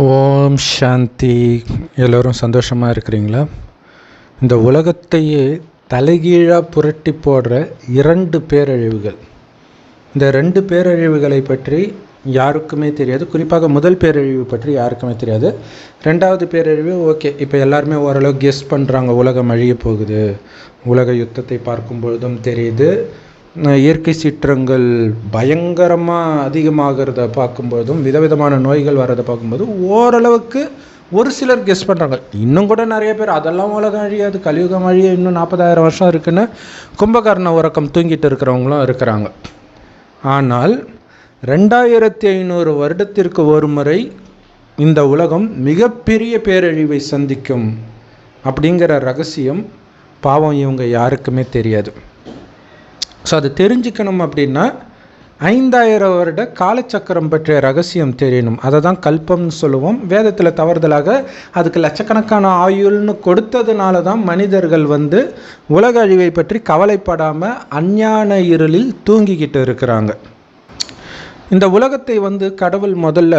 ஓம் சாந்தி. எல்லோரும் சந்தோஷமாக இருக்கிறீங்களா? இந்த உலகத்தையே தலைகீழாக புரட்டி போடுற 2 பேரழிவுகள். இந்த 2 பேரழிவுகளை பற்றி யாருக்குமே தெரியாது. குறிப்பாக முதல் பேரழிவு பற்றி யாருக்குமே தெரியாது. 2வது பேரழிவு ஓகே, இப்போ எல்லாருமே ஓரளவு கெஸ் பண்ணுறாங்க. உலகம் அழிய போகுது. உலக யுத்தத்தை பார்க்கும் பொழுதும் தெரியுது. இயற்கை சீற்றங்கள் பயங்கரமாக அதிகமாகிறத பார்க்கும்போதும் விதவிதமான நோய்கள் வர்றதை பார்க்கும்போது ஓரளவுக்கு ஒரு சிலர் கெஸ் பண்ணுறாங்க. இன்னும் கூட நிறைய பேர் அதெல்லாம் உலகம் அழியாது, கலியுகம் அழிய இன்னும் 40,000 வருஷம் இருக்குன்னு கும்பகர்ண உறக்கம் தூங்கிட்டு இருக்கிறவங்களும் இருக்கிறாங்க. ஆனால் 2500 வருடத்திற்கு ஒரு முறை இந்த உலகம் மிகப்பெரிய பேரழிவை சந்திக்கும் அப்படிங்கிற ரகசியம் பாவம் இவங்க யாருக்குமே தெரியாது. ஸோ அது தெரிஞ்சுக்கணும் அப்படின்னா 5000 வருட காலச்சக்கரம் பற்றிய ரகசியம் தெரியணும். அதை தான் கல்பம்னு சொல்லுவோம். வேதத்தில் தவறுதலாக அதுக்கு லட்சக்கணக்கான ஆயுள்னு கொடுத்ததுனால தான் மனிதர்கள் உலக அழிவை பற்றி கவலைப்படாமல் அஞ்ஞான இருளில் தூங்கிக்கிட்டு இருக்கிறாங்க. இந்த உலகத்தை கடவுள் முதல்ல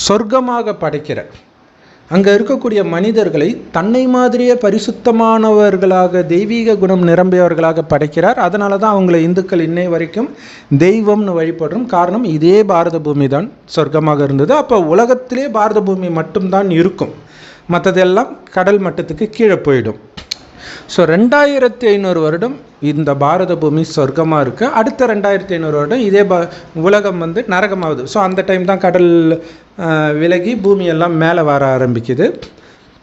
சொர்க்கமாக படைக்கிறார். அங்கே இருக்கக்கூடிய மனிதர்களை தன்னை மாதிரியே பரிசுத்தமானவர்களாக, தெய்வீக குணம் நிரம்பியவர்களாக படைக்கிறார். அதனால தான் அவங்கள இந்துக்கள் இன்னை வரைக்கும் தெய்வம்னு வழிபடுறோம். காரணம், இதே பாரத பூமி தான் சொர்க்கமாக இருந்தது. அப்போ உலகத்திலே பாரத பூமி மட்டும்தான் இருக்கும், மற்றதெல்லாம் கடல் மட்டத்துக்கு கீழே போயிடும். ஸோ 2500 வருடம் இந்த பாரத பூமி சொர்க்கமாக இருக்குது. அடுத்த 2500 வருடம் இதே உலகம் நரகமாகுது. ஸோ அந்த டைம் தான் கடல் விலகி பூமியெல்லாம் மேலே வர ஆரம்பிக்குது.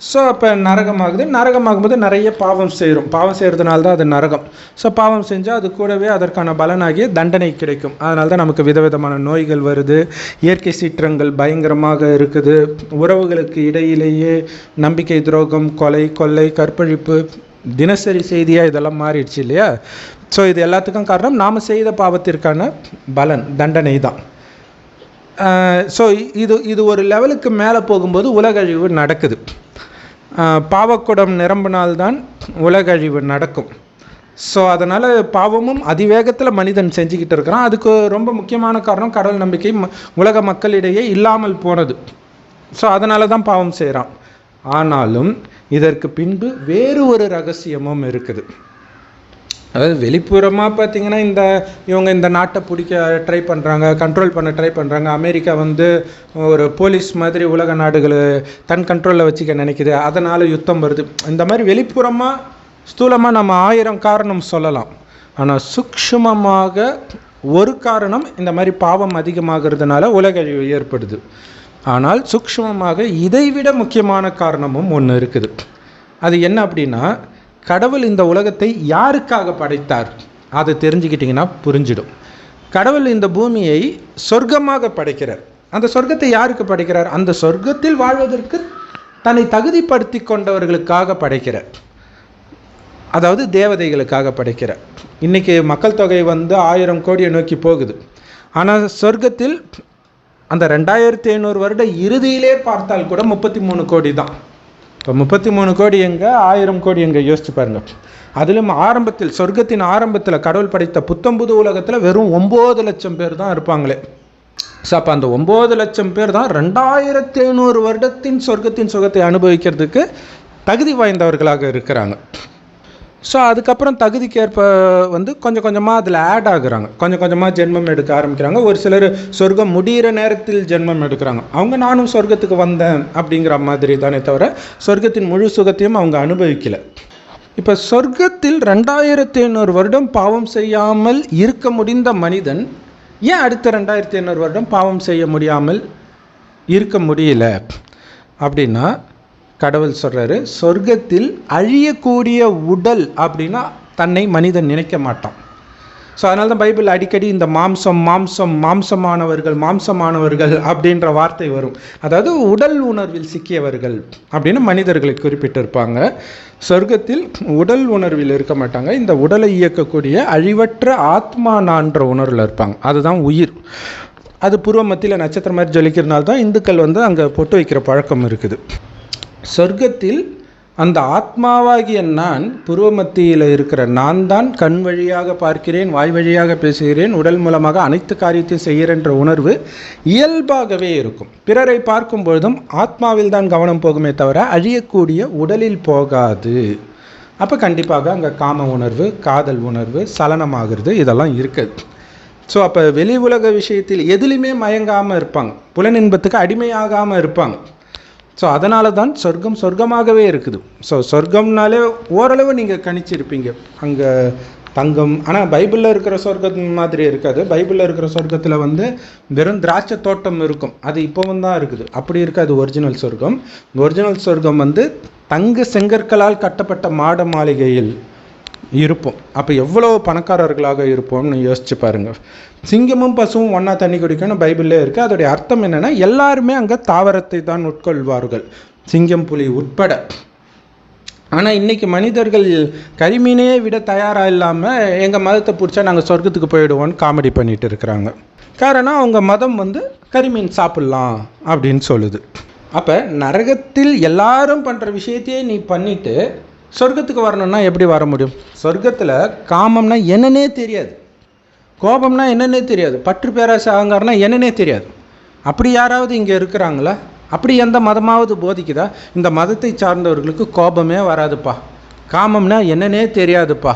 ஸோ அப்போ நரகமாகுது. நரகமாகும்போது நிறைய பாவம் செய்கிறோம். பாவம் செய்கிறதுனால தான் அது நரகம். ஸோ பாவம் செஞ்சால் அது கூடவே அதற்கான பலனாகிய தண்டனை கிடைக்கும். அதனால தான் நமக்கு விதவிதமான நோய்கள் வருது, இயற்கை சீற்றங்கள் பயங்கரமாக இருக்குது, உறவுகளுக்கு இடையிலேயே நம்பிக்கை துரோகம், கொலை, கொள்ளை, கற்பழிப்பு தினசரி செய்தியாக இதெல்லாம் மாறிடுச்சு இல்லையா? ஸோ இது எல்லாத்துக்கும் காரணம் நாம் செய்த பாவத்திற்கான பலன், தண்டனை தான். ஸோ இது ஒரு லெவலுக்கு மேலே போகும்போது உலக அழிவு நடக்குது. பாவக்குடம் நிரம்பினால்தான் உலக அழிவு நடக்கும். ஸோ அதனால் பாவமும் அதிவேகத்தில் மனிதன் செஞ்சுக்கிட்டு இருக்கிறான். அதுக்கு ரொம்ப முக்கியமான காரணம் கடவுள் நம்பிக்கை உலக மக்களிடையே இல்லாமல் போனது. ஸோ அதனால தான் பாவம் செய்கிறான். ஆனாலும் இதற்கு பின்பு வேறு ஒரு ரகசியமும் இருக்குது. அதாவது வெளிப்புறமாக பார்த்திங்கன்னா இவங்க இந்த நாட்டை பிடிக்க ட்ரை பண்ணுறாங்க, கண்ட்ரோல் பண்ண ட்ரை பண்ணுறாங்க. அமெரிக்கா ஒரு போலீஸ் மாதிரி உலக நாடுகளை தன் கண்ட்ரோலில் வச்சுக்க நினைக்குது, அதனால் யுத்தம் வருது. இந்த மாதிரி வெளிப்புறமாக ஸ்தூலமாக நம்ம 1000 காரணம் சொல்லலாம். ஆனால் சூக்ஷ்மமாக ஒரு காரணம், இந்த மாதிரி பாவம் அதிகமாகிறதுனால உலக அழிவு ஏற்படுது. ஆனால் சூக்ஷ்மமாக இதைவிட முக்கியமான காரணமும் ஒன்று இருக்குது. அது என்ன அப்படின்னா, கடவுள் இந்த உலகத்தை யாருக்காக படைத்தார் அதை தெரிஞ்சுக்கிட்டிங்கன்னா புரிஞ்சிடும். கடவுள் இந்த பூமியை சொர்க்கமாக படைக்கிறார். அந்த சொர்க்கத்தை யாருக்கு படைக்கிறார்? அந்த சொர்க்கத்தில் வாழ்வதற்கு தன்னை தகுதிப்படுத்தி கொண்டவர்களுக்காக படைக்கிறார். அதாவது தேவதைகளுக்காக படைக்கிறார். இன்றைக்கி மக்கள் தொகை 1000 கோடியை நோக்கி போகுது. ஆனால் சொர்க்கத்தில் அந்த 2500 வருட இறுதியிலே பார்த்தால் கூட 33 கோடி தான். இப்போ 33 கோடி எங்கே, 1000 கோடி எங்கே, யோசிச்சு பாருங்கள். அதிலும் ஆரம்பத்தில், சொர்க்கத்தின் ஆரம்பத்தில் கடவுள் படைத்த புத்தம்புது உலகத்தில் வெறும் 9 லட்சம் பேர் தான் இருப்பாங்களே. ஸோ அப்போ அந்த 9 லட்சம் பேர் தான் 2500 வருடத்தின் சொர்க்கத்தின் சுகத்தை அனுபவிக்கிறதுக்கு தகுதி வாய்ந்தவர்களாக இருக்கிறாங்க. ஸோ அதுக்கப்புறம் தகுதிக்கேற்ப கொஞ்சம் கொஞ்சமாக அதில் ஆட் ஆகுறாங்க. கொஞ்சம் கொஞ்சமாக ஜென்மம் எடுக்க ஆரம்பிக்கிறாங்க. ஒரு சிலர் சொர்க்கம் முடிகிற நேரத்தில் ஜென்மம் எடுக்கிறாங்க. அவங்க நானும் சொர்க்கத்துக்கு வந்தேன் அப்படிங்கிற மாதிரி தானே தவிர சொர்க்கத்தின் முழு சுகத்தையும் அவங்க அனுபவிக்கலை. இப்போ சொர்க்கத்தில் 2500 வருடம் பாவம் செய்யாமல் இருக்க முடிந்த மனிதன் ஏன் அடுத்த 2500 வருடம் பாவம் செய்ய முடியாமல் இருக்க முடியல அப்படின்னா, கடவுள் சொல்கிறாரு, சொர்க்கத்தில் அழியக்கூடிய உடல் அப்படின்னா தன்னை மனிதன் நினைக்க மாட்டான். ஸோ அதனால தான் பைபிள் அடிக்கடி இந்த மாம்சமானவர்கள் அப்படின்ற வார்த்தை வரும். அதாவது உடல் உணர்வில் சிக்கியவர்கள் அப்படின்னு மனிதர்களை குறிப்பிட்டிருப்பாங்க. சொர்க்கத்தில் உடல் உணர்வில் இருக்க மாட்டாங்க. இந்த உடலை இயக்கக்கூடிய அழிவற்ற ஆத்மா நான்ற உணர்வில் இருப்பாங்க. அதுதான் உயிர். அது பூர்வ மத்தியில் நட்சத்திரம் மாதிரி ஜொலிக்கிறதுனால தான் இந்துக்கள் அங்கே பொட்டு வைக்கிற பழக்கம் இருக்குது. சொர்க்கத்தில் அந்த ஆத்மாவாகிய நான் புருவ மத்தியில் இருக்கிற நான் தான் கண் வழியாக பார்க்கிறேன், வாய் வழியாக பேசுகிறேன், உடல் மூலமாக அனைத்து காரியத்தையும் செய்கிறேன்ற உணர்வு இயல்பாகவே இருக்கும். பிறரை பார்க்கும் பொழுதும் ஆத்மாவில் தான் கவனம் போகுமே தவிர அழியக்கூடிய உடலில் போகாது. அப்போ கண்டிப்பாக அங்கே காம உணர்வு, காதல் உணர்வு, சலனமாகிறது, இதெல்லாம் இருக்குது. ஸோ அப்போ வெளி உலக விஷயத்தில் எதுலையுமே மயங்காமல் இருப்பாங்க, புலனின்பத்துக்கு அடிமையாகாமல் இருப்பாங்க. ஸோ அதனால தான் சொர்க்கம் சொர்க்கமாகவே இருக்குது. ஸோ சொர்க்கம்னாலே ஓரளவு நீங்கள் கணிச்சிருப்பீங்க அங்கே தங்கம். ஆனால் பைபிளில் இருக்கிற சொர்க்கம் மாதிரி இருக்காது. பைபிளில் இருக்கிற சொர்க்கத்தில் வந்து வெறும் திராட்சை தோட்டம் இருக்கும், அது இப்போவும் தான் இருக்குது. அப்படி இருக்காது ஒரிஜினல் சொர்க்கம். ஒரிஜினல் சொர்க்கம் வந்து தங்க செங்கற்களால் கட்டப்பட்ட மாட மாளிகையில் இருப்போம். அப்போ எவ்வளோ பணக்காரர்களாக இருப்போம்னு யோசிச்சு பாருங்கள். சிங்கமும் பசுவும் ஒன்றா தண்ணி குடிக்கணும் பைபிள்லே இருக்குது. அதோடைய அர்த்தம் என்னென்னா எல்லாருமே அங்கே தாவரத்தை தான் உட்கொள்வார்கள், சிங்கம் புலி உட்பட. ஆனால் இன்றைக்கி மனிதர்கள் கரிமீனே விட தயாராக இல்லாமல் எங்கள் மதத்தை பிடிச்சா நாங்கள் சொர்க்கத்துக்கு போயிடுவோன்னு காமெடி பண்ணிகிட்டு இருக்கிறாங்க. காரணம் அவங்க மதம் வந்து கரிமீன் சாப்பிட்லாம் அப்படின்னு சொல்லுது. அப்போ நரகத்தில் எல்லாரும் பண்ணுற விஷயத்தையே நீ பண்ணிவிட்டு சொர்க்கத்துக்கு வரணும்னா எப்படி வர முடியும்? சொர்க்கத்தில் காமம்னா என்னன்னே தெரியாது, கோபம்னா என்னன்னே தெரியாது, பற்று பேராசை அகங்காரம்னா என்னன்னே தெரியாது. அப்படி யாராவது இங்கே இருக்கிறாங்களா? அப்படி எந்த மதமாவது போதிக்குதா? இந்த மதத்தை சார்ந்தவர்களுக்கு கோபமே வராதுப்பா, காமம்னா என்னன்னே தெரியாதுப்பா,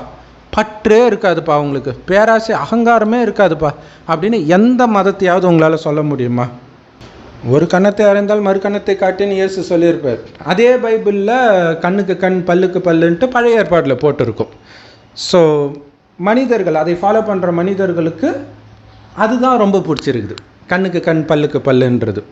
பற்றே இருக்காதுப்பா, அவங்களுக்கு பேராசை அகங்காரமே இருக்காதுப்பா அப்படின்னு எந்த மதத்தையாவது உங்களால் சொல்ல முடியுமா? ஒரு கண்ணத்தை அறிந்தால் மறு கண்ணத்தை காட்டின்னு இயேசு சொல்லியிருப்பார். அதே பைபிளில் கண்ணுக்கு கண் பல்லுக்கு பல்லுன்ட்டு பழைய ஏற்பாட்டில் போட்டிருக்கும். ஸோ மனிதர்கள் அதை ஃபாலோ பண்ணுற மனிதர்களுக்கு அதுதான் ரொம்ப பிடிச்சிருக்குது, கண்ணுக்கு கண் பல்லுக்கு பல்லுன்றது.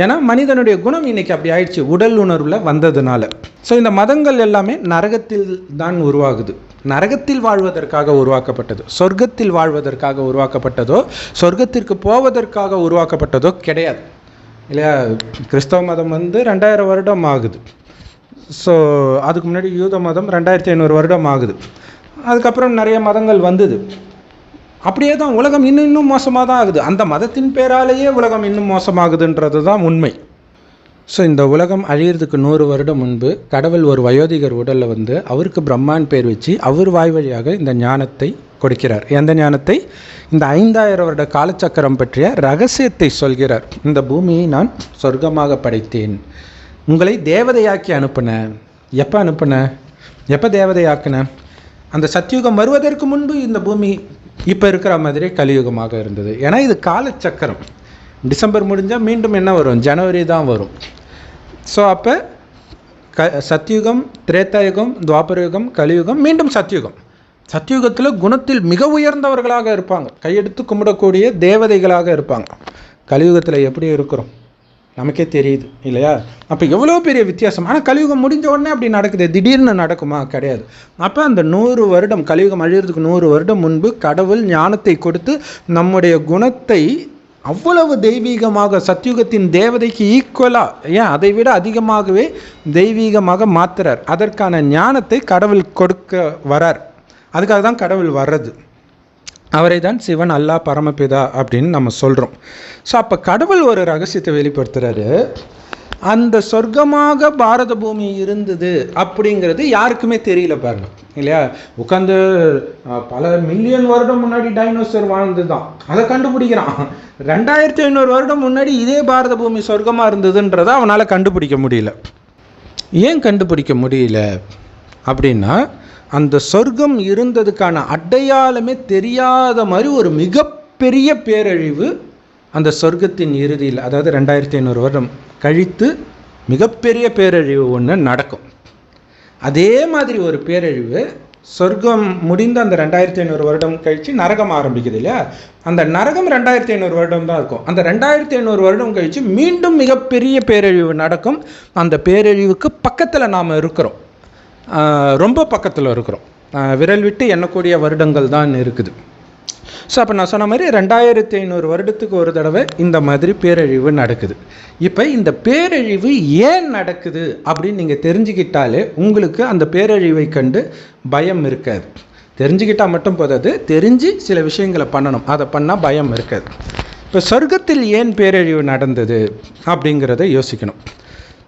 ஏன்னா மனிதனுடைய குணம் இன்றைக்கி அப்படி ஆயிடுச்சு, உடல் உணர்வில் வந்ததுனால. ஸோ இந்த மதங்கள் எல்லாமே நரகத்தில் தான் உருவாகுது. நரகத்தில் வாழ்வதற்காக உருவாக்கப்பட்டது, சொர்க்கத்தில் வாழ்வதற்காக உருவாக்கப்பட்டதோ சொர்க்கத்திற்கு போவதற்காக உருவாக்கப்பட்டதோ கிடையாது இல்லையா? கிறிஸ்தவ மதம் வந்து 2000 வருடம் ஆகுது. ஸோ அதுக்கு முன்னாடி யூத மதம் 2500 வருடம் ஆகுது. அதுக்கப்புறம் நிறைய மதங்கள் வந்தது. அப்படியே தான் உலகம் இன்னும் மோசமாக தான் ஆகுது. அந்த மதத்தின் பேராலேயே உலகம் இன்னும் மோசமாகுதுன்றது தான் உண்மை. ஸோ இந்த உலகம் அழியிறதுக்கு 100 வருடம் முன்பு கடவுள் ஒரு வயோதிகர் உடலில் வந்து அவருக்கு பிரம்மான் பேர் வச்சு அவர் வாய் வழியாக இந்த ஞானத்தை கொடுக்கிறார். எந்த ஞானத்தை? இந்த 5000 வருட காலச்சக்கரம் பற்றிய ரகசியத்தை சொல்கிறார். இந்த பூமியை நான் சொர்க்கமாக படைத்தேன், உங்களை தேவதையாக்கி அனுப்புனேன். எப்போ அனுப்புனேன்? எப்போ தேவதையாக்குனேன்? அந்த சத்தியுகம் வருவதற்கு முன்பு இந்த பூமி இப்போ இருக்கிற மாதிரி கலியுகமாக இருந்தது. ஏன்னா இது காலச்சக்கரம். டிசம்பர் முடிஞ்சால் மீண்டும் என்ன வரும்? ஜனவரி தான் வரும். ஸோ அப்போ சத்யுகம், திரேதாயுகம், துவாபரயுகம், கலியுகம், மீண்டும் சத்யுகம். சத்யுகத்தில் குணத்தில் மிக உயர்ந்தவர்களாக இருப்பாங்க, கையெடுத்து கும்பிடக்கூடிய தேவதைகளாக இருப்பாங்க. கலியுகத்தில் எப்படி இருக்கிறோம் நமக்கே தெரியுது இல்லையா? அப்போ எவ்வளோ பெரிய வித்தியாசம். ஆனால் கலியுகம் முடிஞ்ச உடனே அப்படி நடக்குது, திடீர்னு நடக்குமா? கிடையாது. அப்போ அந்த 100 வருடம், கலியுகம் அழிகிறதுக்கு 100 வருடம் முன்பு கடவுள் ஞானத்தை கொடுத்து நம்முடைய குணத்தை அவ்வளவு தெய்வீகமாக, சத்யுகத்தின் தேவதைக்கு ஈக்குவலாக, ஏன் அதை விட அதிகமாகவே தெய்வீகமாக மாற்றுறார். அதற்கான ஞானத்தை கடவுள் கொடுக்க வரார். அதுக்காக தான் கடவுள் வர்றது. அவரை தான் சிவன், அல்லாஹ், பரமபிதா அப்படின்னு நம்ம சொல்கிறோம். ஸோ அப்போ கடவுள் ஒரு ரகசியத்தை வெளிப்படுத்துகிறாரு. அந்த சொர்க்கமாக பாரத பூமி இருந்தது அப்படிங்கிறது யாருக்குமே தெரியல பாருங்க இல்லையா? உட்காந்து பல மில்லியன் வருடம் முன்னாடி டைனோசர் வாழ்ந்து தான் அதை கண்டுபிடிக்கிறான். 2500 வருடம் முன்னாடி இதே பாரத பூமி சொர்க்கமாக இருந்ததுன்றதை அவனால் கண்டுபிடிக்க முடியல. ஏன் கண்டுபிடிக்க முடியல அப்படின்னா, அந்த சொர்க்கம் இருந்ததுக்கான அடையாளமே தெரியாத மாதிரி ஒரு மிகப்பெரிய பேரழிவு அந்த சொர்க்கத்தின் இறுதியில், அதாவது 2500 வருடம் கழித்து மிகப்பெரிய பேரழிவு ஒன்று நடக்கும். அதே மாதிரி ஒரு பேரழிவு சொர்க்கம் முடிந்த அந்த 2500 வருடம் கழித்து நரகம் ஆரம்பிக்குது இல்லையா? அந்த நரகம் 2500 வருடம் தான் இருக்கும். அந்த 2500 வருடம் கழித்து மீண்டும் மிகப்பெரிய பேரழிவு நடக்கும். அந்த பேரழிவுக்கு பக்கத்தில் நாம் இருக்கிறோம், ரொம்ப பக்கத்தில் இருக்கிறோம். விரல் விட்டு எண்ணக்கூடிய வருடங்கள் தான் இருக்குது. ஸோ அப்போ நான் சொன்ன மாதிரி 2500 வருடத்துக்கு ஒரு தடவை இந்த மாதிரி பேரழிவு நடக்குது. இப்போ இந்த பேரழிவு ஏன் நடக்குது அப்படின்னு நீங்கள் தெரிஞ்சுக்கிட்டாலே உங்களுக்கு அந்த பேரழிவை கண்டு பயம் இருக்காது. தெரிஞ்சுக்கிட்டால் மட்டும் போதாது, தெரிஞ்சு சில விஷயங்களை பண்ணணும், அதை பண்ணால் பயம் இருக்காது. இப்போ சொர்க்கத்தில் ஏன் பேரழிவு நடந்தது அப்படிங்கிறத யோசிக்கணும்.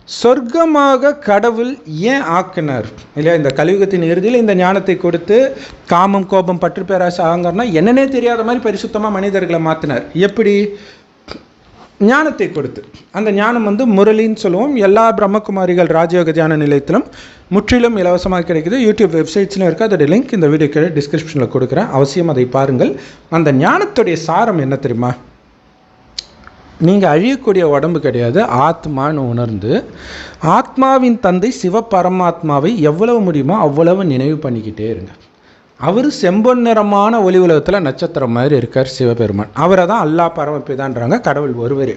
சொர்க்கமாக கடவுள் ஏன் ஆக்கினார் இல்லையா? இந்த கலியுகத்தின் இறுதியில் இந்த ஞானத்தை கொடுத்து காமம், கோபம், பற்று, பேராசை, அகங்காரம்னா என்னன்னே தெரியாத மாதிரி பரிசுத்தமாக மனிதர்களை மாற்றினார். எப்படி? ஞானத்தை கொடுத்து. அந்த ஞானம் முரளின்னு சொல்லுவோம். எல்லா பிரம்மகுமாரிகள் ராஜயோக தியான நிலையத்திலும் முற்றிலும் இலவசமாக கிடைக்குது. யூடியூப் வெப்சைட்ஸ்லையும் இருக்குது. அதோடைய லிங்க் இந்த வீடியோ கீழே டிஸ்கிரிப்ஷனில் கொடுக்குறேன். அவசியம் அதை பாருங்கள். அந்த ஞானத்துடைய சாரம் என்ன தெரியுமா? நீங்கள் அழியக்கூடிய உடம்பு கிடையாது, ஆத்மான்னு உணர்ந்து ஆத்மாவின் தந்தை சிவபரமாத்மாவை எவ்வளவு முடியுமோ அவ்வளவு நினைவு பண்ணிக்கிட்டே இருங்க. அவர் செம்பொன் நிறமான ஒளி உலகத்தில் நட்சத்திரம் மாதிரி இருக்கார் சிவபெருமான். அவரை தான் அல்லாஹ் பரமபிதான்றாங்க, கடவுள் ஒருவரே.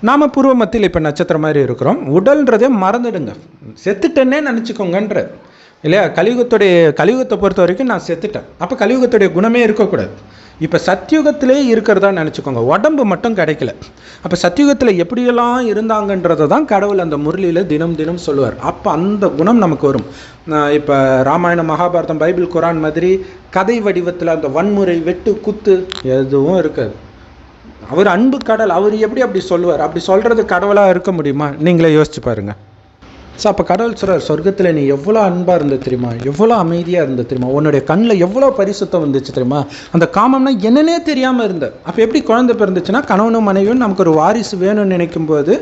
நாம் பூர்வ மத்தியில் இப்போ நட்சத்திரம் மாதிரி இருக்கிறோம். உடல்ன்றதே மறந்துடுங்க, செத்துட்டேன்னே நினச்சிக்கோங்கன்ற இல்லையா? கலியுகத்தை பொறுத்த வரைக்கும் நான் செத்துட்டேன். அப்போ கலியுகத்துடைய குணமே இருக்கக்கூடாது. இப்போ சத்தியுகத்திலே இருக்கிறதா நினச்சிக்கோங்க, உடம்பு மட்டும் கிடைக்கல. அப்போ சத்தியுகத்தில் எப்படியெல்லாம் இருந்தாங்கன்றதை தான் கடவுள் அந்த முரளியில் தினம் தினம் சொல்லுவார். அப்போ அந்த குணம் நமக்கு வரும். இப்போ ராமாயணம், மகாபாரதம், பைபிள், குரான் மாதிரி கதை வடிவத்தில் அந்த வன்முறை, வெட்டு, குத்து எதுவும் இருக்காது. அவர் அன்பு கடல். அவர் எப்படி அப்படி சொல்லுவார்? அப்படி சொல்கிறது கடவுளாக இருக்க முடியுமா? நீங்களே யோசிச்சு பாருங்கள். ஸோ அப்போ கடவுள் சொல்கிறார், சொர்க்கத்தில் நீ எவ்வளோ அன்பாக இருந்தது தெரியுமா, எவ்வளோ அமைதியாக இருந்தது தெரியுமா, உன்னுடைய கண்ணில் எவ்வளோ பரிசுத்தம் வந்துச்சு தெரியுமா, அந்த காமம்னா என்னன்னே தெரியாமல் இருந்த. அப்போ எப்படி குழந்தை பிறந்துச்சுன்னா, கணவனும் மனைவியும் நமக்கு ஒரு வாரிசு வேணும்னு நினைக்கும் போது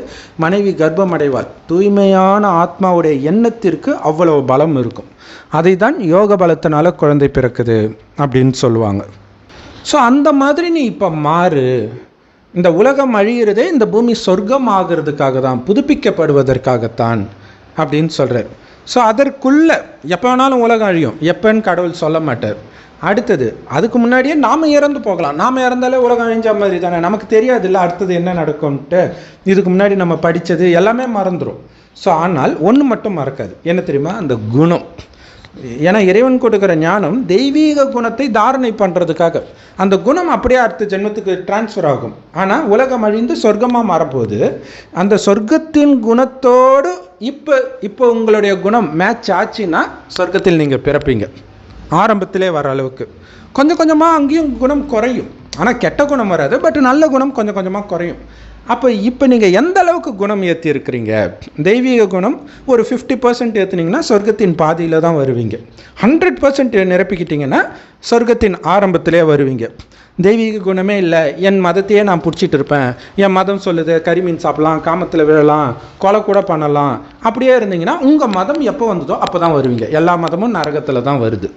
மனைவி கர்ப்பம் அடைவாள். தூய்மையான ஆத்மாவுடைய எண்ணத்திற்கு அவ்வளோ பலம் இருக்கும். அதை தான் யோக பலத்தினால குழந்தை பிறக்குது அப்படின்னு சொல்லுவாங்க. ஸோ அந்த மாதிரி நீ இப்போ மாறு. இந்த உலகம் அழிகிறதே இந்த பூமி சொர்க்கம் ஆகிறதுக்காக தான், புதுப்பிக்கப்படுவதற்காகத்தான் அப்படின்னு சொல்கிறார். ஸோ அதற்குள்ளே எப்போ வேணாலும் உலகம் அழியும், எப்போன்னு கடவுள் சொல்ல மாட்டார். அடுத்தது அதுக்கு முன்னாடியே நாம் இறந்து போகலாம். நாம் இறந்தாலே உலகம் அழிஞ்ச மாதிரி தானே, நமக்கு தெரியாது இல்லை அடுத்தது என்ன நடக்கும்ன்ட்டு. இதுக்கு முன்னாடி நம்ம படித்தது எல்லாமே மறந்துடும். ஸோ ஆனால் ஒன்று மட்டும் மறக்காது, என்ன தெரியுமா? அந்த குணம். ஏன்னா இறைவன் கொடுக்குற ஞானம் தெய்வீக குணத்தை தாரணை பண்ணுறதுக்காக. அந்த குணம் அப்படியே அடுத்த ஜென்மத்துக்கு டிரான்ஸ்ஃபர் ஆகும். ஆனால் உலகம் அழிந்து சொர்க்கமாக மாறப்போகுது. அந்த சொர்க்கத்தின் குணத்தோடு இப்போ உங்களுடைய குணம் மேட்ச் ஆச்சுன்னா சொர்க்கத்தில் நீங்கள் பிறப்பீங்க. ஆரம்பத்திலே வர அளவுக்கு கொஞ்சம் கொஞ்சமாக அங்கேயும் குணம் குறையும். ஆனால் கெட்ட குணம் வராது, பட் நல்ல குணம் கொஞ்சம் கொஞ்சமாக குறையும். அப்போ இப்போ நீங்கள் எந்த அளவுக்கு குணம் ஏற்றி இருக்கிறீங்க? தெய்வீக குணம் ஒரு 50% ஏற்றுனீங்கன்னா சொர்க்கத்தின் பாதியில் தான் வருவீங்க. 100% நிரப்பிக்கிட்டிங்கன்னா சொர்க்கத்தின் ஆரம்பத்திலே வருவீங்க. தெய்வீக குணமே இல்லை, என் மதத்தையே நான் பிடிச்சிட்டு இருப்பேன், என் மதம் சொல்லுது கரிமீன் சாப்பிடலாம், காமத்தில் விழலாம், கொலை கூட பண்ணலாம், அப்படியே இருந்தீங்கன்னா உங்கள் மதம் எப்போ வந்ததோ அப்போ தான் வருவீங்க. எல்லா மதமும் நரகத்தில் தான் வருது.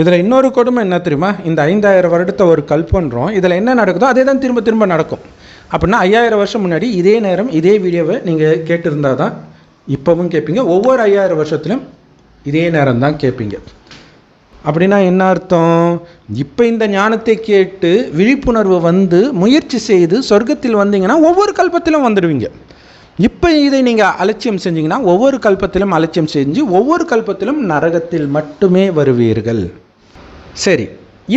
இதில் இன்னொரு கொடுமை என்ன தெரியுமா? இந்த 5000 வருடத்தை ஒரு கல் பண்ணுறோம். இதில் என்ன நடக்குதோ அதே தான் திரும்ப திரும்ப நடக்கும். அப்படின்னா 5000 வருஷம் முன்னாடி இதே நேரம் இதே வீடியோவை நீங்கள் கேட்டிருந்தால் தான் இப்போவும் கேட்பீங்க. ஒவ்வொரு 5000 வருஷத்துலையும் இதே நேரம் தான் கேட்பீங்க. அப்படின்னா என்ன அர்த்தம்? இப்போ இந்த ஞானத்தை கேட்டு விழிப்புணர்வு வந்து முயற்சி செய்து சொர்க்கத்தில் வந்தீங்கன்னா ஒவ்வொரு கல்பத்திலும் வந்துடுவீங்க. இப்போ இதை நீங்கள் அலட்சியம் செஞ்சீங்கன்னா ஒவ்வொரு கல்பத்திலும் அலட்சியம் செஞ்சு ஒவ்வொரு கல்பத்திலும் நரகத்தில் மட்டுமே வருவீர்கள். சரி,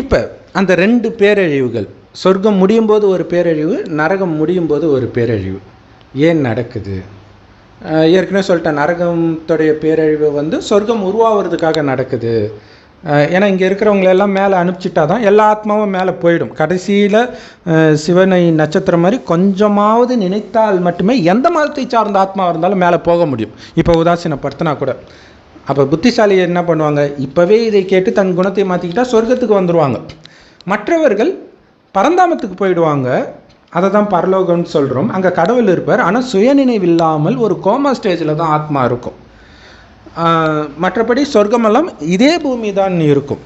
இப்போ அந்த 2 பேரழிவுகள், சொர்க்கம் முடியும் போது ஒரு பேரழிவு, நரகம் முடியும் போது ஒரு பேரழிவு ஏன் நடக்குது? ஏற்கனவே சொல்லிட்டேன், நரகத்துடைய பேரழிவு சொர்க்கம் உருவாகிறதுக்காக நடக்குது. ஏன்னா இங்கே இருக்கிறவங்களெல்லாம் மேலே அனுப்பிச்சிட்டா தான் எல்லா ஆத்மாவும் மேலே போயிடும். கடைசியில் சிவனை நட்சத்திரம் மாதிரி கொஞ்சமாவது நினைத்தால் மட்டுமே எந்த மதத்தை சார்ந்த ஆத்மாவாக இருந்தாலும் மேலே போக முடியும். இப்போ உதாசீனப்படுத்தினா கூட. அப்போ புத்திசாலி என்ன பண்ணுவாங்க? இப்போவே இதை கேட்டு தன் குணத்தை மாற்றிக்கிட்டா சொர்க்கத்துக்கு வந்துடுவாங்க. மற்றவர்கள் பரந்தாமத்துக்கு போயிடுவாங்க. அதை தான் பரலோகம்னு சொல்கிறோம். அங்கே கடவுள் இருப்பார், ஆனால் சுயநினைவில்லாமல் ஒரு கோமா ஸ்டேஜில் தான் ஆத்மா இருக்கும். மற்றபடி சொர்க்கமெல்லாம் இதே பூமி தான் இருக்கும்.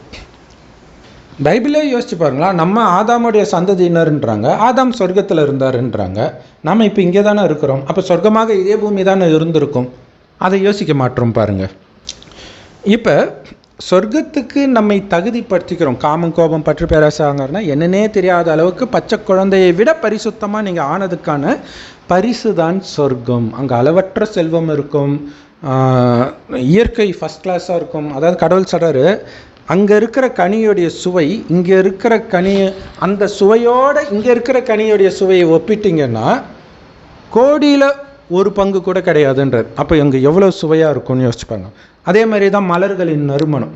பைபிளே யோசிச்சு பாருங்களா, நம்ம ஆதாமுடைய சந்ததியினர்ன்றாங்க, ஆதாம் சொர்க்கத்தில் இருந்தாருன்றாங்க, நம்ம இப்போ இங்கே தானே இருக்கிறோம். அப்போ சொர்க்கமாக இதே பூமி தானே இருந்திருக்கும். அதை யோசிக்க மாட்டோம் பாருங்கள். இப்போ சொர்க்கத்துக்கு நம்மை தகுதிப்படுத்திக்கிறோம். காமம், கோபம், பற்று, பேராசாங்கன்னா என்னன்னே தெரியாத அளவுக்கு பச்சை குழந்தையை விட பரிசுத்தமாக நீங்கள் ஆனதுக்கான பரிசு தான் சொர்க்கம். அங்கே அளவற்ற செல்வம் இருக்கும், இயற்கை ஃபஸ்ட் கிளாஸாக இருக்கும். அதாவது கடவுள் சொல்கிறாரு, அங்கே இருக்கிற கனியுடைய சுவை இங்கே இருக்கிற கனி, அந்த சுவையோடு இங்கே இருக்கிற கனியுடைய சுவையை ஒப்பிட்டிங்கன்னா கோடியில் ஒரு பங்கு கூட கிடையாதுன்றது. அப்போ அங்கே எவ்வளோ சுவையாக இருக்கும்னு யோசிச்சுப்பாங்க. அதே மாதிரி தான் மலர்களின் நறுமணம்.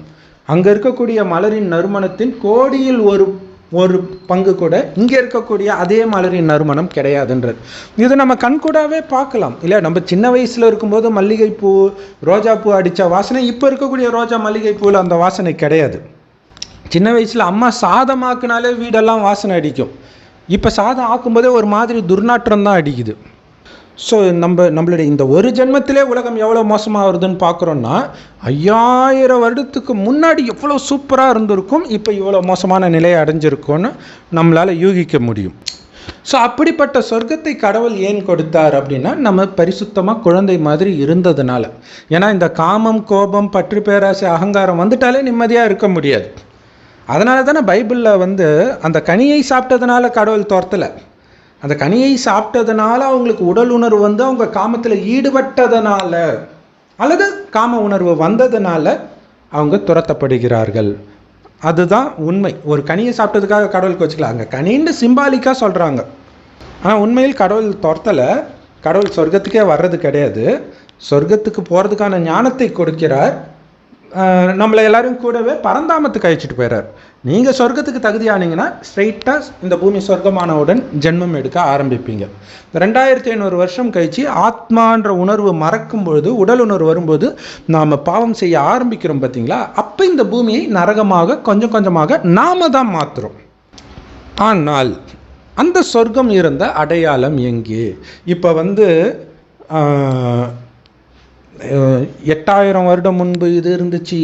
அங்கே இருக்கக்கூடிய மலரின் நறுமணத்தின் கோடியில் ஒரு ஒரு பங்கு கூட இங்கே இருக்கக்கூடிய அதே மாதிரி நறுமணம் கிடையாதுன்றது. இது நம்ம கண்கூடாவே பார்க்கலாம் இல்லை? நம்ம சின்ன வயசில் இருக்கும்போது மல்லிகைப்பூ, ரோஜாப்பூ அடித்த வாசனை இப்போ இருக்கக்கூடிய ரோஜா மல்லிகைப்பூவில் அந்த வாசனை கிடையாது. சின்ன வயசில் அம்மா சாதமாக்குனாலே வீடெல்லாம் வாசனை அடிக்கும். இப்போ சாதம் ஆக்கும்போதே ஒரு மாதிரி துர்நாற்றம் தான் அடிக்குது. ஸோ நம்மளுடைய இந்த ஒரு ஜென்மத்திலே உலகம் எவ்வளோ மோசமாக வருதுன்னு பார்க்குறோன்னா, 5000 வருடத்துக்கு முன்னாடி எவ்வளோ சூப்பராக இருந்திருக்கும், இப்போ இவ்வளோ மோசமான நிலையை அடைஞ்சிருக்கும்னு நம்மளால் யூகிக்க முடியும். ஸோ அப்படிப்பட்ட சொர்க்கத்தை கடவுள் ஏன் கொடுத்தார் அப்படின்னா, நம்ம பரிசுத்தமாக குழந்தை மாதிரி இருந்ததுனால. ஏன்னா இந்த காமம், கோபம், பற்று, பேராசை, அகங்காரம் வந்துட்டாலே நிம்மதியாக இருக்க முடியாது. அதனால தானே பைபிளில் அந்த கனியை சாப்பிட்டதுனால கடவுள் துரத்தலை. அந்த கனியை சாப்பிட்டதுனால அவங்களுக்கு உடல் உணர்வு அவங்க காமத்தில் ஈடுபட்டதுனால அல்லது காம உணர்வு வந்ததுனால அவங்க துரத்தப்படுகிறார்கள். அதுதான் உண்மை. ஒரு கனியை சாப்பிட்டதுக்காக கடவுளுக்கு வச்சுக்கலாம். அங்கே கனின்னு சிம்பாலிக்காக சொல்கிறாங்க. ஆனால் உண்மையில் கடவுள் துரத்தலை. கடவுள் சொர்க்கத்துக்கே வர்றது கிடையாது. சொர்க்கத்துக்கு போகிறதுக்கான ஞானத்தை கொடுக்கிறார். நம்மளை எல்லாரும் கூடவே பரந்தாமத்துக்கு அழைச்சிட்டு போயிறார். நீங்கள் சொர்க்கத்துக்கு தகுதியானீங்கன்னா ஸ்ட்ரைட்டாக இந்த பூமி சொர்க்கமானவுடன் ஜென்மம் எடுக்க ஆரம்பிப்பீங்க. 2500 வருஷம் கழிச்சு ஆத்மான்ற உணர்வு மறக்கும் பொழுது, உடல் உணர்வு வரும்போது நாம் பாவம் செய்ய ஆரம்பிக்கிறோம் பார்த்தீங்களா? அப்போ இந்த பூமியை நரகமாக கொஞ்சம் கொஞ்சமாக நாம தான் மாற்றுறோம். ஆனால் அந்த சொர்க்கம் இருந்த அடையாளம் எங்கே? இப்போ 8000 வருடம் முன்பு இது இருந்துச்சு,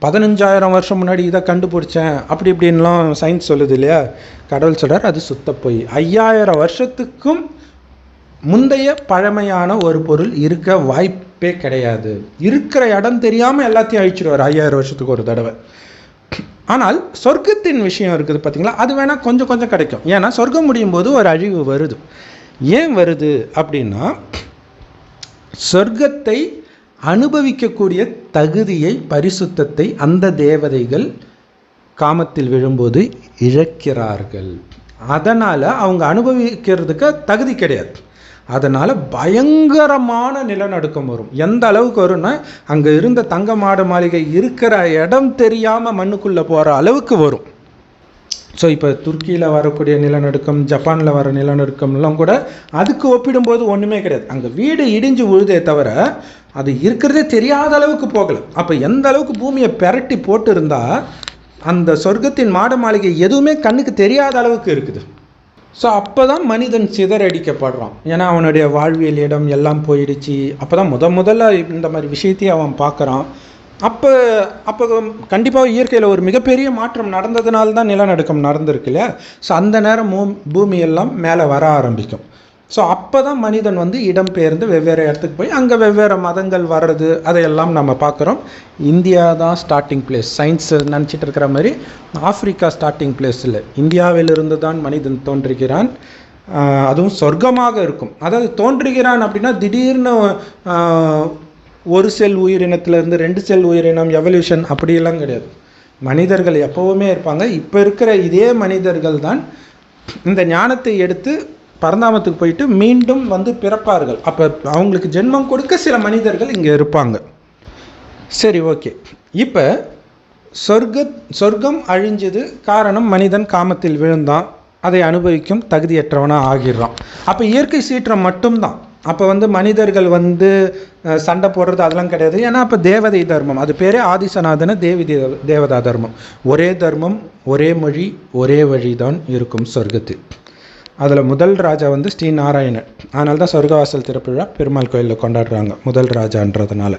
15000 வருஷம் முன்னாடி இதை கண்டுபிடிச்சேன், அப்படி இப்படின்லாம் சயின்ஸ் சொல்லுது இல்லையா? கடவுள் சொல்கிறார் அது சுத்த போய். 5000 வருஷத்துக்கும் முந்தைய பழமையான ஒரு பொருள் இருக்க வாய்ப்பே கிடையாது. இருக்கிற இடம் தெரியாமல் எல்லாத்தையும் அழிச்சிடுவார் 5000 வருஷத்துக்கு ஒரு தடவை. ஆனால் சொர்க்கத்தின் விஷயம் இருக்குது பார்த்தீங்களா, அது வேணால் கொஞ்சம் கொஞ்சம் கிடைக்கும். ஏன்னா சொர்க்கம் முடியும் போது ஒரு அழிவு வருது. ஏன் வருது அப்படின்னா, சொர்க்கத்தை அனுபவிக்கக்கூடிய தகுதியை, பரிசுத்தத்தை அந்த தேவதைகள் காமத்தில் விழும்போது இழக்கிறார்கள். அதனால் அவங்க அனுபவிக்கிறதுக்கு தகுதி கிடையாது. அதனால் பயங்கரமான நிலநடுக்கம் வரும். எந்த அளவுக்கு வரும்னா, அங்கே இருந்த தங்க மாட மாளிகை இருக்கிற இடம் தெரியாமல் மண்ணுக்குள்ளே போகிற அளவுக்கு வரும். ஸோ இப்போ துருக்கியில் வரக்கூடிய நிலநடுக்கம், ஜப்பானில் வர நிலநடுக்கம்லாம் கூட அதுக்கு ஒப்பிடும்போது ஒன்றுமே கிடையாது. அங்கே வீடு இடிஞ்சு விழுதே தவிர அது இருக்கிறதே தெரியாத அளவுக்கு போகலை. அப்போ எந்த அளவுக்கு பூமியை பெரட்டி போட்டு இருந்தால் அந்த சொர்க்கத்தின் மாட மாளிகை எதுவுமே கண்ணுக்கு தெரியாத அளவுக்கு இருக்குது. ஸோ அப்போ தான் மனிதன் சிதறடிக்கப்படுறான். ஏன்னா அவனுடைய வாழ்வியல் இடம் எல்லாம் போயிடுச்சு. அப்போ தான் முதல்ல இந்த மாதிரி விஷயத்தையும் அவன் பார்க்குறான். அப்போ கண்டிப்பாக இயற்கையில் ஒரு மிகப்பெரிய மாற்றம் நடந்ததுனால தான் நிலநடுக்கம் நடந்திருக்கு இல்லையா? ஸோ அந்த நேரம் பூமியெல்லாம் மேலே வர ஆரம்பிக்கும். ஸோ அப்போ தான் மனிதன் இடம்பெயர்ந்து வெவ்வேறு இடத்துக்கு போய் அங்கே வெவ்வேறு மதங்கள் வர்றது, அதையெல்லாம் நம்ம பார்க்குறோம். இந்தியா தான் ஸ்டார்டிங் பிளேஸ். சயின்ஸ் நினச்சிட்டு இருக்கிற மாதிரி ஆஃப்ரிக்கா ஸ்டார்டிங் பிளேஸ் இல்லை, இந்தியாவிலிருந்து தான் மனிதன் தோன்றுகிறான். அதுவும் சொர்க்கமாக இருக்கும். அதாவது தோன்றுகிறான் அப்படின்னா திடீர்னு ஒரு செல் உயிரினத்திலேருந்து 2 செல் உயிரினம், எவல்யூஷன் அப்படியெல்லாம் கிடையாது. மனிதர்கள் எப்போவுமே இருப்பாங்க. இப்போ இருக்கிற இதே மனிதர்கள் தான் இந்த ஞானத்தை எடுத்து பரந்தாமத்துக்கு போயிட்டு மீண்டும் பிறப்பார்கள். அப்போ அவங்களுக்கு ஜென்மம் கொடுக்க சில மனிதர்கள் இங்கே இருப்பாங்க. சரி, ஓகே. இப்போ சொர்க்கம் அழிஞ்சது. காரணம், மனிதன் காமத்தில் விழுந்தான், அதை அனுபவிக்கும் தகுதியற்றவனாக ஆகிடுறான். அப்போ இயற்கை சீற்றம் மட்டும்தான். அப்போ மனிதர்கள் சண்டை போடுறது அதெல்லாம் கிடையாது. ஏன்னா அப்போ தேவதை தர்மம், அது பேரே ஆதிசநாதன தேவதா தர்மம். ஒரே தர்மம், ஒரே மொழி, ஒரே வழிதான் இருக்கும் சொர்க்கத்தில். அதில் முதல் ராஜா ஸ்ரீ நாராயணன். அதனால தான் சொர்க்கவாசல் திறப்பு விழா பெருமாள் கோயிலில் கொண்டாடுறாங்க, முதல் ராஜான்றதுனால.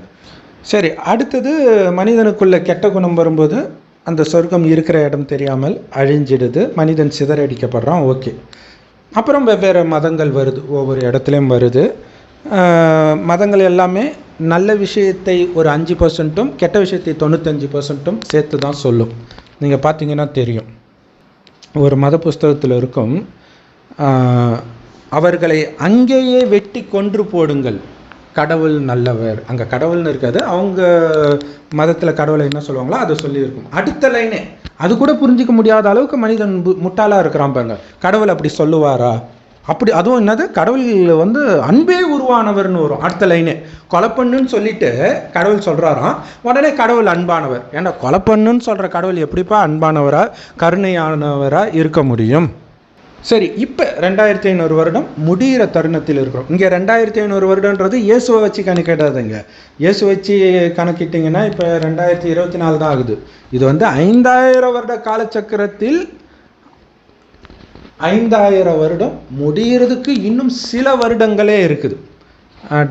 சரி, அடுத்தது மனிதனுக்குள்ள கெட்ட குணம் வரும்போது அந்த சொர்க்கம் இருக்கிற இடம் தெரியாமல் அழிஞ்சிடுது, மனிதன் சிதறடிக்கப்படுறான். ஓகே. அப்புறம் வெவ்வேறு மதங்கள் வருது, ஒவ்வொரு இடத்துலையும் வருது. மதங்கள் எல்லாமே நல்ல விஷயத்தை ஒரு 5%, கெட்ட விஷயத்தை 95% சேர்த்து தான் சொல்லும். நீங்கள் பார்த்தீங்கன்னா தெரியும். ஒரு மத புஸ்தகத்தில் இருக்கும், அவர்களை அங்கேயே வெட்டி கொன்று போடுங்கள், கடவுள் நல்லவர். அங்கே கடவுள்னு இருக்காது, அவங்க மதத்தில் கடவுளை என்ன சொல்லுவாங்களோ அதை சொல்லியிருக்கும். அடுத்த லைனே அது கூட புரிஞ்சிக்க முடியாத அளவுக்கு மனிதன் முட்டாளாக இருக்கிறான் பாருங்க. கடவுள் அப்படி சொல்லுவாரா? அப்படி அதுவும் என்னது, கடவுள் வந்து அன்பே உருவானவர்னு வரும் அடுத்த லைனே. கொலை பண்ணுன்னு சொல்லிட்டு கடவுள் சொல்கிறாராம், உடனே கடவுள் அன்பானவர். ஏன்னா கொலை பண்ணுன்னு சொல்கிற கடவுள் எப்படிப்பா அன்பானவராக கருணையானவராக இருக்க முடியும்? சரி, இப்போ 2500 வருடம் முடிகிற தருணத்தில் இருக்கிறோம். இங்கே 2500 வருடன்றது இயேசுவை வச்சு கணக்கிடாதுங்க. இயேசு வச்சு கணக்கிட்டிங்கன்னா இப்போ 2024 தான் ஆகுது. இது வந்து 5000 வருட காலச்சக்கரத்தில் 5000 வருடம் முடிகிறதுக்கு இன்னும் சில வருடங்களே இருக்குது.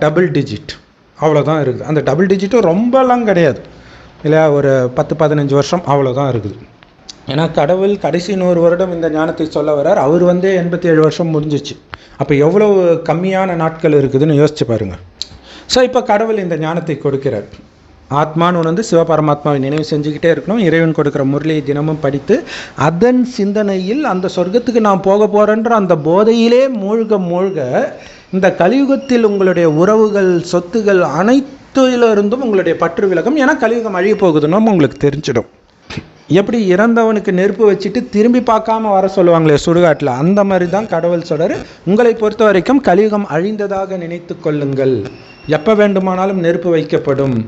டபுள் டிஜிட் அவ்வளோதான் இருக்குது. அந்த டபுள் டிஜிட்டும் ரொம்பலாம் கிடையாது இல்லையா, ஒரு 10-15 வருஷம் அவ்வளோதான் இருக்குது. ஏன்னா கடவுள் கடைசி 100 வருடம் இந்த ஞானத்தை சொல்ல வர்றார். அவர் வந்து 87 வருஷம் முடிஞ்சிச்சு. அப்போ எவ்வளோ கம்மியான நாட்கள் இருக்குதுன்னு யோசிச்சு பாருங்கள். ஸோ இப்போ கடவுள் இந்த ஞானத்தை கொடுக்கிறார். ஆத்மான்னு ஒன்று வந்து சிவபரமாத்மாவை நினைவு செஞ்சுக்கிட்டே இருக்கணும். இறைவன் கொடுக்குற முரளியை தினமும் படித்து அதன் சிந்தனையில் அந்த சொர்க்கத்துக்கு நான் போக போகிறேன்ற அந்த போதையிலே மூழ்க இந்த கலியுகத்தில் உங்களுடைய உறவுகள், சொத்துகள் அனைத்திலிருந்தும் உங்களுடைய பற்று விலகும். ஏன்னா கலியுகம் அழிய போகுதுன்னு உங்களுக்கு தெரிஞ்சிடும். எப்படி இறந்தவனுக்கு நெருப்பு வச்சுட்டு திரும்பி பார்க்காம வர சொல்லுவாங்களே சுடுகாட்டில், அந்த மாதிரி தான் கடவுள் சொல்கிறார். உங்களை பொறுத்த வரைக்கும் கலியுகம் அழிந்ததாக நினைத்து கொள்ளுங்கள், எப்போ வேண்டுமானாலும் நெருப்பு வைக்கப்படும்.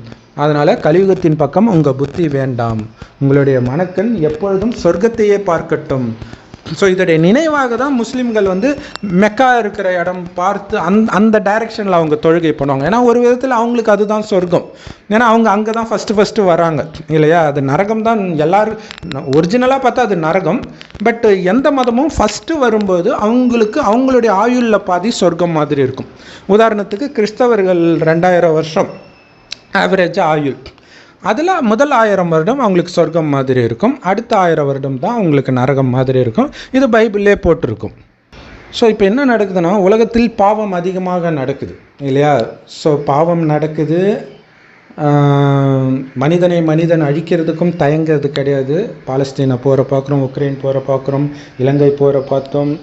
அதனால் கலியுகத்தின் பக்கம் உங்கள் புத்தி வேண்டாம், உங்களுடைய மனக்கண் எப்பொழுதும் சொர்க்கத்தையே பார்க்கட்டும். ஸோ இதோடைய நினைவாக தான் முஸ்லீம்கள் வந்து மெக்கா இருக்கிற இடம் பார்த்து அந்த டைரெக்ஷனில் அவங்க தொழுகை பண்ணுவாங்க. ஏன்னா ஒரு விதத்தில் அவங்களுக்கு அதுதான் சொர்க்கம். ஏன்னா அவங்க அங்கே தான் ஃபஸ்ட்டு வராங்க இல்லையா. அது நரகம் தான் எல்லோரும் ஒரிஜினலாக பார்த்தா அது நரகம். பட் எந்த மதமும் ஃபஸ்ட்டு வரும்போது அவங்களுக்கு அவங்களுடைய ஆயுளில் பாதி சொர்க்கம் மாதிரி இருக்கும். உதாரணத்துக்கு கிறிஸ்தவர்கள் 2000 வருஷம் ஆவரேஜாக ஆயுள், அதில் முதல் 1000 வருடம் அவங்களுக்கு சொர்க்கம் மாதிரி இருக்கும், அடுத்த 1000 வருடம் தான் அவங்களுக்கு நரகம் மாதிரி இருக்கும். இது பைபிள்லே போட்டிருக்கும். ஸோ இப்போ என்ன நடக்குதுன்னா, உலகத்தில் பாவம் அதிகமாக நடக்குது இல்லையா. ஸோ பாவம் நடக்குது, மனிதன் அழிக்கிறதுக்கும் தயங்கிறது கிடையாது. பாலஸ்தீனை போகிற பார்க்குறோம், உக்ரைன் போகிற பார்க்குறோம், இலங்கை போகிற பார்த்தோம்,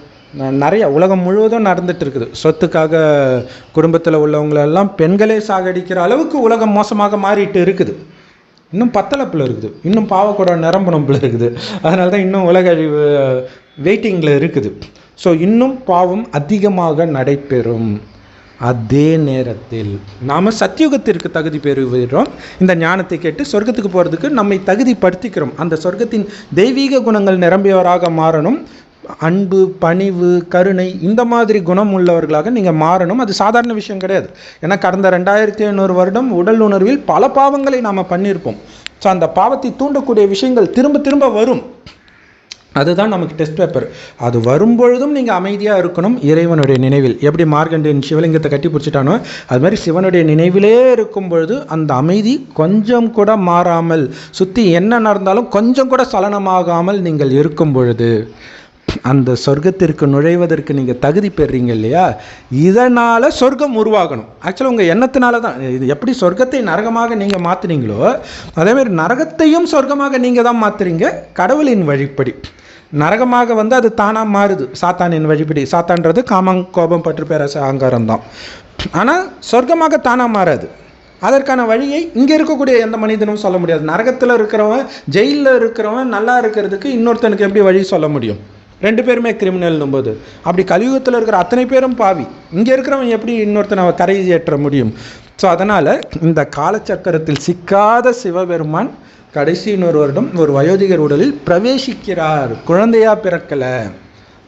நிறைய உலகம் முழுவதும் நடந்துட்டு இருக்குது. சொத்துக்காக குடும்பத்தில் உள்ளவங்களெல்லாம் பெண்களே சாகடிக்கிற அளவுக்கு உலகம் மோசமாக மாறிட்டு இருக்குது. இன்னும் பத்தளப்பில் இருக்குது, இன்னும் பாவக்கூட நிரம்பணும்பில் இருக்குது. அதனால தான் இன்னும் உலக அழிவு வெயிட்டிங்கில் இருக்குது. ஸோ இன்னும் பாவம் அதிகமாக நடைபெறும். அதே நேரத்தில் நாம் சத்தியுகத்திற்கு தகுதி பெறுகிறோம். இந்த ஞானத்தை கேட்டு சொர்க்கத்துக்கு போகிறதுக்கு நம்மை தகுதிப்படுத்திக்கிறோம். அந்த சொர்க்கத்தின் தெய்வீக குணங்கள் நிரம்பியவராக மாறணும். அன்பு, பணிவு, கருணை, இந்த மாதிரி குணம் உள்ளவர்களாக நீங்கள் மாறணும். அது சாதாரண விஷயம் கிடையாது. ஏன்னா கடந்த 2500 வருடம் உடல் உணர்வில் பல பாவங்களை நாம் பண்ணியிருப்போம். ஸோ அந்த பாவத்தை தூண்டக்கூடிய விஷயங்கள் திரும்ப திரும்ப வரும். அதுதான் நமக்கு டெஸ்ட் பேப்பர். அது வரும்பொழுதும் நீங்கள் அமைதியாக இருக்கணும் இறைவனுடைய நினைவில். எப்படி மார்கண்டியன் சிவலிங்கத்தை கட்டி பிடிச்சிட்டானோ அது மாதிரி சிவனுடைய நினைவிலே இருக்கும் பொழுது அந்த அமைதி கொஞ்சம் கூட மாறாமல், சுற்றி என்ன நடந்தாலும் கொஞ்சம் கூட சலனமாகாமல் நீங்கள் இருக்கும் பொழுது அந்த சொர்க்கத்திற்கு நுழைவதற்கு நீங்கள் தகுதி பெறுறீங்க இல்லையா. இதனால் சொர்க்கம் உருவாகணும். ஆக்சுவலாக உங்கள் எண்ணத்தினால தான். இது எப்படி சொர்க்கத்தை நரகமாக நீங்கள் மாற்றுறீங்களோ அதேமாதிரி நரகத்தையும் சொர்க்கமாக நீங்கள் தான் மாற்றுறீங்க கடவுளின் வழிப்படி. நரகமாக வந்து அது தானாக மாறுது சாத்தானின் வழிப்படி. சாத்தான்றது காமம், கோபம், பற்று, பேராசை, அகங்காரம் தான். ஆனால் சொர்க்கமாக தானாக மாறாது. அதற்கான வழியை இங்கே இருக்கக்கூடிய எந்த மனிதனும் சொல்ல முடியாது. நரகத்தில் இருக்கிறவன், ஜெயிலில் இருக்கிறவன் நல்லா இருக்கிறதுக்கு இன்னொருத்தனுக்கு எப்படி வழி சொல்ல முடியும்? 2 பேருமே கிரிமினல்னும் போது அப்படி கலியுகத்தில் இருக்கிற அத்தனை பேரும் பாவி. இங்கே இருக்கிறவன் எப்படி இன்னொருத்தனை கரை ஏற்ற முடியும்? ஸோ அதனால் இந்த காலச்சக்கரத்தில் சிக்காத சிவபெருமான் கடைசி 100 வருடம் ஒரு வயோதிகர் உடலில் பிரவேசிக்கிறார். குழந்தையாக பிறக்கலை,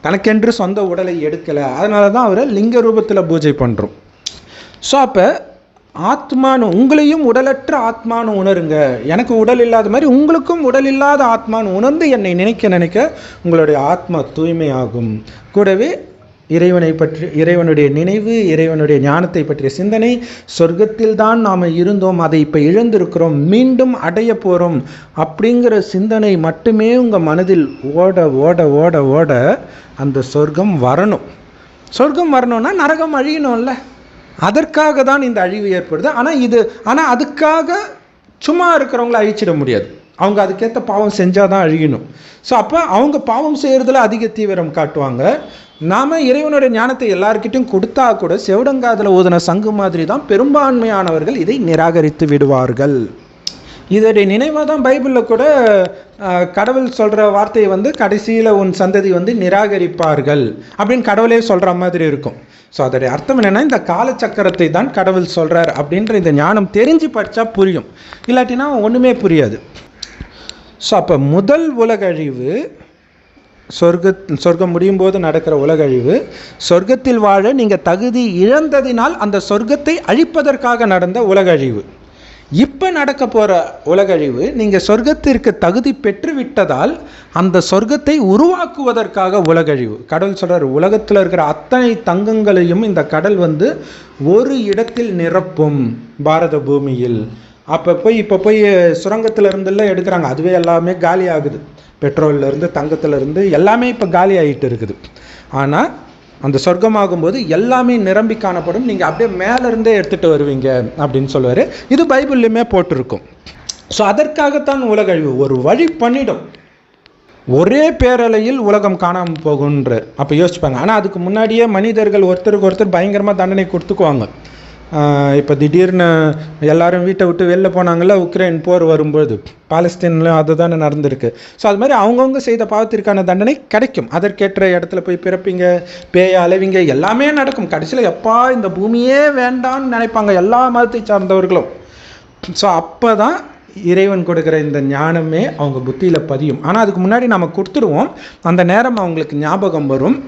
தனக்கென்று சொந்த உடலை எடுக்கலை. அதனால தான் அவரை லிங்க ரூபத்தில் பூஜை பண்ணுறோம். ஸோ அப்போ ஆத்மானு உங்களையும் உடலற்ற ஆத்மானு உணருங்க. எனக்கு உடல் இல்லாத மாதிரி உங்களுக்கும் உடல் இல்லாத ஆத்மானு உணர்ந்து என்னை நினைக்க உங்களுடைய ஆத்மா தூய்மையாகும். கூடவே இறைவனை பற்றி, இறைவனுடைய நினைவு, இறைவனுடைய ஞானத்தை பற்றிய சிந்தனை, சொர்க்கத்தில் தான் நாம் இருந்தோம், அதை இப்போ இழந்திருக்கிறோம், மீண்டும் அடைய போகிறோம் அப்படிங்கிற சிந்தனை மட்டுமே உங்கள் மனதில் ஓட ஓட ஓட ஓட அந்த சொர்க்கம் வரணும். சொர்க்கம் வரணும்னா நரகம் அழியணும்ல. அதற்காக தான் இந்த அழிவு ஏற்படுது. ஆனால் அதுக்காக சும்மா இருக்கிறவங்கள அழிச்சிட முடியாது. அவங்க அதுக்கேற்ற பாவம் செஞ்சால் தான் அழியணும். ஸோ அப்போ அவங்க பாவம் செய்கிறதுல அதிக தீவிரம் காட்டுவாங்க. நாம் இறைவனுடைய ஞானத்தை எல்லாருக்கிட்டையும் கொடுத்தா கூட செவிடங்காதில் ஊதின சங்கு மாதிரி தான் பெரும்பான்மையானவர்கள் இதை நிராகரித்து விடுவார்கள். இதோடைய நினைவாக தான் பைபிளில் கூட கடவுள் சொல்கிற வார்த்தையை வந்து கடைசியில் உன் சந்ததி வந்து நிராகரிப்பார்கள் அப்படின்னு கடவுளே சொல்கிற மாதிரி இருக்கும். ஸோ அதோடைய அர்த்தம் என்னென்னா, இந்த காலச்சக்கரத்தை தான் கடவுள் சொல்கிறார் அப்படின்ற இந்த ஞானம் தெரிஞ்சு படித்தா புரியும், இல்லாட்டினா ஒன்றுமே புரியாது. ஸோ அப்போ முதல் உலகழிவு சொர்க்கம் முடியும் போது நடக்கிற உலகழிவு, சொர்க்கத்தில் வாழ நீங்கள் தகுதி இழந்ததினால் அந்த சொர்க்கத்தை அழிப்பதற்காக நடந்த உலகழிவு. இப்போ நடக்க போகிற உலகழிவு நீங்கள் சொர்க்கத்திற்கு தகுதி பெற்று விட்டதால் அந்த சொர்க்கத்தை உருவாக்குவதற்காக உலகழிவு. கடவுள் சொல்கிறார், உலகத்தில் இருக்கிற அத்தனை தங்கங்களையும் இந்த கடல் வந்து ஒரு இடத்தில் நிரப்பும் பாரத பூமியில். இப்போ போய் சுரங்கத்தில் இருந்தெல்லாம் எடுக்கிறாங்க, அதுவே எல்லாமே காலி ஆகுது. பெட்ரோல்லேருந்து தங்கத்திலேருந்து எல்லாமே இப்போ காலி ஆகிட்டு இருக்குது. ஆனால் அந்த சொர்க்கமாகும்போது எல்லாமே நிரம்பி காணப்படும், நீங்கள் அப்படியே மேலேருந்தே எடுத்துகிட்டு வருவீங்க அப்படின்னு சொல்லுவார். இது பைபிள்லையுமே போட்டிருக்கும். ஸோ அதற்காகத்தான் உலகழிவு ஒரு வழி பண்ணிடும். ஒரே பேரலையில் உலகம் காணாமல் போகுன்ற அப்போ யோசிச்சுப்பாங்க. ஆனால் அதுக்கு முன்னாடியே மனிதர்கள் ஒருத்தருக்கு ஒருத்தர் பயங்கரமாக தண்டனை கொடுத்துக்குவாங்க. இப்போ திடீர்னு எல்லாரும் வீட்டை விட்டு வெளில போனாங்கள்ல, உக்ரைன் போர் வரும்போது பாலஸ்தீன்லையும் அது தானே நடந்திருக்கு. ஸோ அது மாதிரி அவங்கவுங்க செய்த பாவத்திற்கான தண்டனை கிடைக்கும். அதற்கேற்ற இடத்துல போய் பிறப்பீங்க, பேய அலைவிங்க, எல்லாமே நடக்கும். கடைசியில் எப்பா இந்த பூமியே வேண்டான்னு நினைப்பாங்க எல்லா மதத்தை சார்ந்தவர்களும். ஸோ அப்போ தான் இறைவன் கொடுக்குற இந்த ஞானமே அவங்க புத்தியில் பதியும். ஆனால் அதுக்கு முன்னாடி நம்ம கொடுத்துருவோம், அந்த நேரம் அவங்களுக்கு ஞாபகம் வரும்.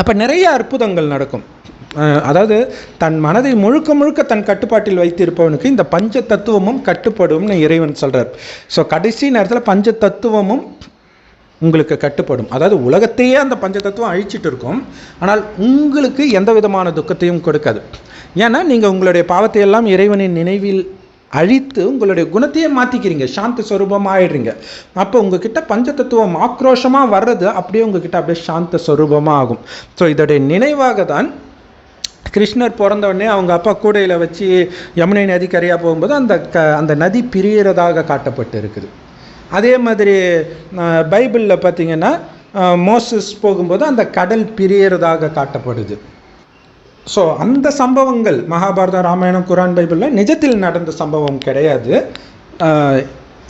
அப்போ நிறைய அற்புதங்கள் நடக்கும். அதாவது தன் மனதை முழுக்க முழுக்க தன் கட்டுப்பாட்டில் வைத்திருப்பவனுக்கு இந்த பஞ்ச தத்துவமும் கட்டுப்படும்னு இறைவன் சொல்கிறார். ஸோ கடைசி நேரத்தில் பஞ்ச தத்துவமும் உங்களுக்கு கட்டுப்படும். அதாவது உலகத்தையே அந்த பஞ்ச தத்துவம் அழிச்சிட்டு இருக்கும், ஆனால் உங்களுக்கு எந்த விதமான துக்கத்தையும் கொடுக்காது. ஏன்னா நீங்கள் உங்களுடைய பாவத்தை எல்லாம் இறைவனின் நினைவில் அழித்து உங்களுடைய குணத்தையே மாற்றிக்கிறீங்க, சாந்த ஸ்வரூபமாக ஆயிடுறீங்க. அப்போ உங்ககிட்ட பஞ்சதத்துவம் ஆக்ரோஷமாக வர்றது அப்படியே உங்ககிட்ட அப்படியே சாந்த ஸ்வரூபமாக ஆகும். ஸோ இதோடைய நினைவாக தான் கிருஷ்ணர் பிறந்தவுடனே அவங்க அப்பா கூடையில் வச்சு யமுனை நதி கரையாக போகும்போது அந்த நதி பிரியறதாக காட்டப்பட்டு இருக்குது. அதே மாதிரி பைபிளில் பார்த்திங்கன்னா மோசஸ் போகும்போது அந்த கடல் பிரியறதாக காட்டப்படுது. ஸோ அந்த சம்பவங்கள் மகாபாரதம், ராமாயணம், குரான், பைபிளில் நிஜத்தில் நடந்த சம்பவம் கிடையாது.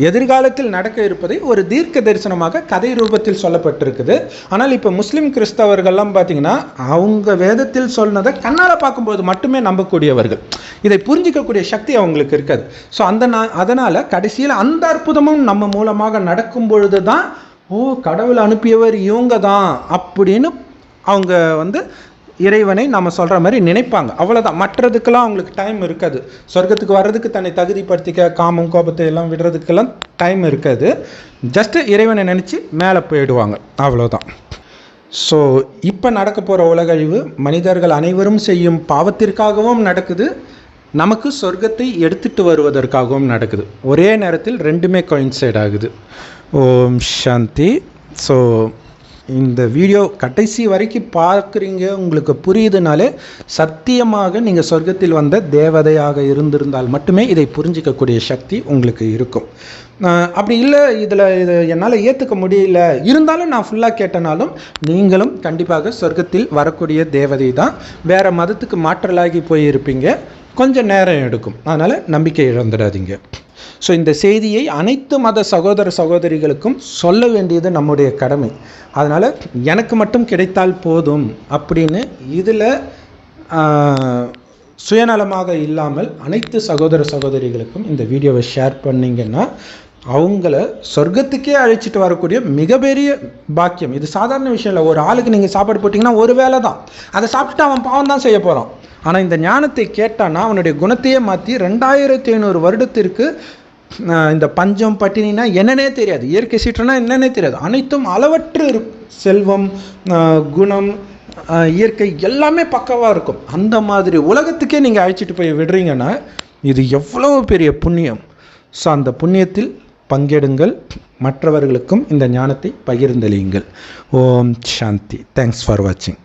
எதிர்காலத்தில் நடக்க இருப்பதை ஒரு தீர்க்க தரிசனமாக கதை ரூபத்தில் சொல்லப்பட்டிருக்குது. ஆனால் இப்போ முஸ்லீம் கிறிஸ்தவர்கள்லாம் பார்த்திங்கன்னா அவங்க வேதத்தில் சொன்னதை கண்ணால் பார்க்கும்போது மட்டுமே நம்பக்கூடியவர்கள், இதை புரிஞ்சிக்கக்கூடிய சக்தி அவங்களுக்கு இருக்காது. ஸோ அதனால் கடைசியில் அந்த அற்புதமும் நம்ம மூலமாக நடக்கும் பொழுது தான் கடவுள் அனுப்பியவர் இவங்க தான் அப்படின்னு அவங்க வந்து இறைவனை நம்ம சொல்கிற மாதிரி நினைப்பாங்க. அவ்வளோதான், மற்றதுக்கெல்லாம் அவங்களுக்கு டைம் இருக்காது. சொர்க்கத்துக்கு வர்றதுக்கு தன்னை தகுதிப்படுத்திக்க காமம் கோபத்தை எல்லாம் விடுறதுக்கெல்லாம் டைம் இருக்காது. ஜஸ்ட்டு இறைவனை நினச்சி மேலே போயிடுவாங்க, அவ்வளோதான். ஸோ இப்போ நடக்க போகிற உலகழிவு மனிதர்கள் அனைவரும் செய்யும் பாவத்திற்காகவும் நடக்குது, நமக்கு சொர்க்கத்தை எடுத்துகிட்டு வருவதற்காகவும் நடக்குது. ஒரே நேரத்தில் ரெண்டுமே கோயின்சைட் ஆகுது. ஓம் சாந்தி. ஸோ இந்த வீடியோ கடைசி வரைக்கும் பார்க்குறீங்க, உங்களுக்கு புரியுதுனாலே சத்தியமாக நீங்கள் சொர்க்கத்தில் வந்த தேவதையாக இருந்திருந்தால் மட்டுமே இதை புரிஞ்சிக்கக்கூடிய சக்தி உங்களுக்கு இருக்கும். அப்படி இல்லை, இது என்னால் ஏற்றுக்க முடியல, இருந்தாலும் நான் ஃபுல்லாக கேட்டனாலும் நீங்களும் கண்டிப்பாக சொர்க்கத்தில் வரக்கூடிய தேவதை தான். வேறு மதத்துக்கு மாற்றலாகி போயிருப்பீங்க, கொஞ்சம் நேரம் எடுக்கும், அதனால் நம்பிக்கை இழந்துடாதீங்க. ஸோ இந்த செய்தியை அனைத்து மத சகோதர சகோதரிகளுக்கும் சொல்ல வேண்டியது நம்முடைய கடமை. அதனால் எனக்கு மட்டும் கிடைத்தால் போதும் அப்படின்னு இதில் சுயநலமாக இல்லாமல் அனைத்து சகோதர சகோதரிகளுக்கும் இந்த வீடியோவை ஷேர் பண்ணிங்கன்னா அவங்கள சொர்க்கத்துக்கே அழைச்சிட்டு வரக்கூடிய மிகப்பெரிய பாக்கியம். இது சாதாரண விஷயம் இல்லை. ஒரு ஆளுக்கு நீங்கள் சாப்பாடு போட்டிங்கன்னா ஒரு வேளை தான், அதை சாப்பிட்டுட்டு அவன் பாவம் தான் செய்ய போகிறான். ஆனால் இந்த ஞானத்தை கேட்டான்னா அவனுடைய குணத்தையே மாற்றி 2500 வருடத்திற்கு இந்த பஞ்சம் பட்டினினா என்னன்னே தெரியாது, இயற்கை சீற்றம்னா என்னன்னே தெரியாது, அனைத்தும் அளவற்று செல்வம், குணம், இயற்கை எல்லாமே பக்கவாக இருக்கும். அந்த மாதிரி உலகத்துக்கே நீங்கள் அழைச்சிட்டு போய் விடுறீங்கன்னா இது எவ்வளோ பெரிய புண்ணியம். ஸோ அந்த புண்ணியத்தில் பங்கெடுங்கள், மற்றவர்களுக்கும் இந்த ஞானத்தை பகிர்ந்தளியுங்கள். ஓம் சாந்தி. தேங்க்ஸ் ஃபார் வாட்சிங்.